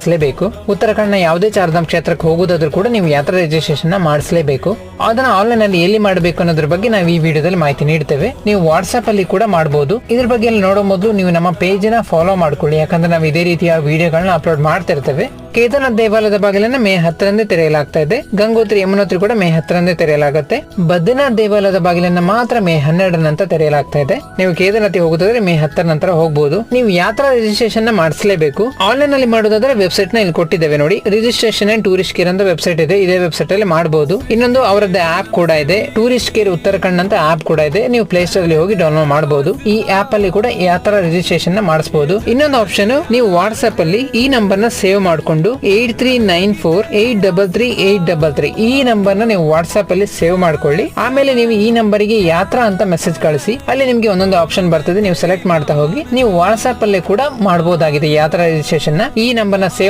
ಮಾಡಿಸಲೇಬೇಕು. ಉತ್ತರಾಖಂಡ್ನ ಯಾವುದೇ ಚಾರ್ಧಾಮ್ ಕ್ಷೇತ್ರಕ್ಕೆ ಹೋಗೋದಾದ್ರೂ ಕೂಡ ನೀವು ಯಾತ್ರಾ ರಿಜಿಸ್ಟ್ರೇಷನ್ ಮಾಡಿಸಲೇಬೇಕು. ಅದನ್ನ ಆನ್ಲೈನ್ ಅಲ್ಲಿ ಎಲ್ಲಿ ಮಾಡಬೇಕು ಅನ್ನೋದ್ರ ಬಗ್ಗೆ ನಾವು ಈ ವಿಡಿಯೋದಲ್ಲಿ ಮಾಹಿತಿ ನೀಡ್ತೇವೆ. ನೀವು ವಾಟ್ಸ್ಆಪ್ ಅಲ್ಲಿ ಕೂಡ ಮಾಡಬಹುದು. ಇದ್ರ ಬಗ್ಗೆ ಎಲ್ಲ ನೋಡೋ ಮೊದಲು ನೀವು ನಮ್ಮ ಪೇಜ್ ನ ಫಾಲೋ ಮಾಡ್ಕೊಳ್ಳಿ, ಯಾಕಂದ್ರೆ ನಾವು ಇದೇ ರೀತಿಯ ವಿಡಿಯೋಗಳನ್ನ ಅಪ್ಲೋಡ್ ಮಾಡ್ತಾ ಇರ್ತೇವೆ. ಕೇದಾರ್ನಾಥ್ ದೇವಾಲಯದ ಬಾಗಿಲನ್ನ ಮೇ 10ರಂದೇ ತೆರೆಯಲಾಗ್ತಾ ಇದೆ. ಗಂಗೋತ್ರಿ ಯಮುನೋತ್ರಿ ಕೂಡ ಮೇ 10ರಂದೇ ತೆರೆಯಲಾಗುತ್ತೆ. ಬದ್ರಿನಾಥ್ ದೇವಾಲಯದ ಬಾಗಿಲನ್ನ ಮಾತ್ರ ಮೇ 12 ನಂತರ ತೆರೆಯಲಾಗ್ತಾ ಇದೆ. ನೀವು ಕೇದಾರ್ನಾಥ್ ಹೋಗೋದಾದ್ರೆ ಮೇ 10 ನಂತರ ಹೋಗಬಹುದು. ನೀವು ಯಾತ್ರಾ ರಿಜಿಸ್ಟ್ರೇಷನ್ ಮಾಡಿಸಲೇಬೇಕು. ಆನ್ಲೈನ್ ಅಲ್ಲಿ ಮಾಡೋದಾದ್ರೆ ವೆಬ್ಸೈಟ್ ನ ಇಲ್ಲಿ ಕೊಟ್ಟಿದ್ದೇವೆ ನೋಡಿ, ರಿಜಿಸ್ಟ್ರೇಷನ್ ಅಂಡ್ ಟೂರಿಸ್ಟ್ ಕೇರ್ ಅಂತ ವೆಬ್ಸೈಟ್ ಇದೆ. ಇದೇ ವೆಬ್ಸೈಟ್ ಅಲ್ಲಿ ಮಾಡಬಹುದು. ಇನ್ನೊಂದು ಅವರದ್ದು ಆಪ್ ಕೂಡ ಇದೆ, ಟೂರಿಸ್ಟ್ ಕೇರ್ ಉತ್ತರಾಖಂಡ್ ಅಂತ ಆಪ್ ಕೂಡ ಇದೆ. ನೀವು ಪ್ಲೇ ಸ್ಟೋರ್ ಅಲ್ಲಿ ಹೋಗಿ ಡೌನ್ಲೋಡ್ ಮಾಡಬಹುದು. ಈ ಆಪ್ ಅಲ್ಲಿ ಕೂಡ ಯಾತ್ರಾ ರಿಜಿಸ್ಟ್ರೇಷನ್ ಮಾಡಿಸಬಹುದು. ಇನ್ನೊಂದು ಆಪ್ಷನ್, ನೀವು ವಾಟ್ಸ್ಆಪ್ ಅಲ್ಲಿ ಈ ನಂಬರ್ ನ ಸೇವ್ ಮಾಡ್ಕೊಂಡು 8394833833 ಈ ನಂಬರ್ ನ ನೀವು ವಾಟ್ಸ್ಆಪ್ ಅಲ್ಲಿ ಸೇವ್ ಮಾಡ್ಕೊಳ್ಳಿ. ಆಮೇಲೆ ನೀವು ಈ ನಂಬರ್ ಗೆ ಯಾತ್ರಾ ಅಂತ ಮೆಸೇಜ್ ಕಳಿಸಿ. ಅಲ್ಲಿ ನಿಮ್ಗೆ ಒಂದೊಂದು ಆಪ್ಷನ್ ಬರ್ತದೆ, ನೀವು ಸೆಲೆಕ್ಟ್ ಮಾಡ್ತಾ ಹೋಗಿ ನೀವು ವಾಟ್ಸ್ಆಪ್ ಅಲ್ಲಿ ಕೂಡ ಮಾಡಬಹುದಾಗಿದೆ ಯಾತ್ರಾ ರಿಜಿಸ್ಟ್ರೇಷನ್ ನ. ಈ ನಂಬರ್ ನ ಸೇವ್